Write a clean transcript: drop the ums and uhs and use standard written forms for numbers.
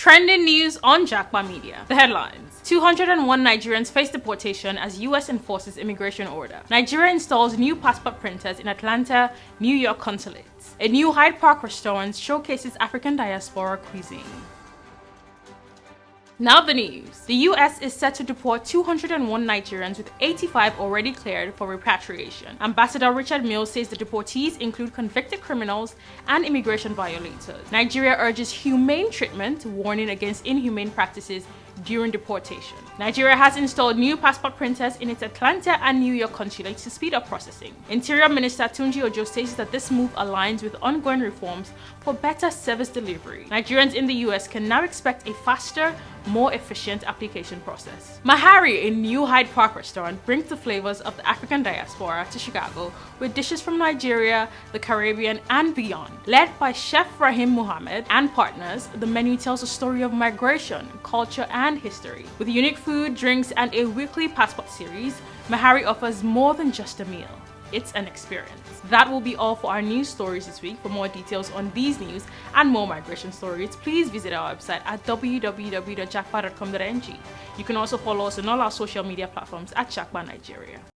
Trending news on Japa Media. The headlines. 201 Nigerians face deportation as US enforces immigration order. Nigeria installs new passport printers in Atlanta, New York Consulates. A new Hyde Park restaurant showcases African diaspora cuisine. Now the news. The US is set to deport 201 Nigerians with 85 already cleared for repatriation. Ambassador Richard Mills says the deportees include convicted criminals and immigration violators. Nigeria urges humane treatment, warning against inhumane practices during deportation. Nigeria has installed new passport printers in its Atlanta and New York consulates to speed up processing. Interior Minister Tunji Ojo says that this move aligns with ongoing reforms for better service delivery. Nigerians in the US can now expect a faster, more efficient application process. Mahari, a new Hyde Park restaurant, brings the flavors of the African diaspora to Chicago with dishes from Nigeria, the Caribbean, and beyond. Led by Chef Rahim Muhammad and partners, the menu tells a story of migration, culture, and history. With unique food, drinks, and a weekly passport series, Mahari offers more than just a meal. It's an experience. That will be all for our news stories this week. For more details on these news and more migration stories, please visit our website at www.japa.com.ng. You can also follow us on all our social media platforms at Japa Nigeria.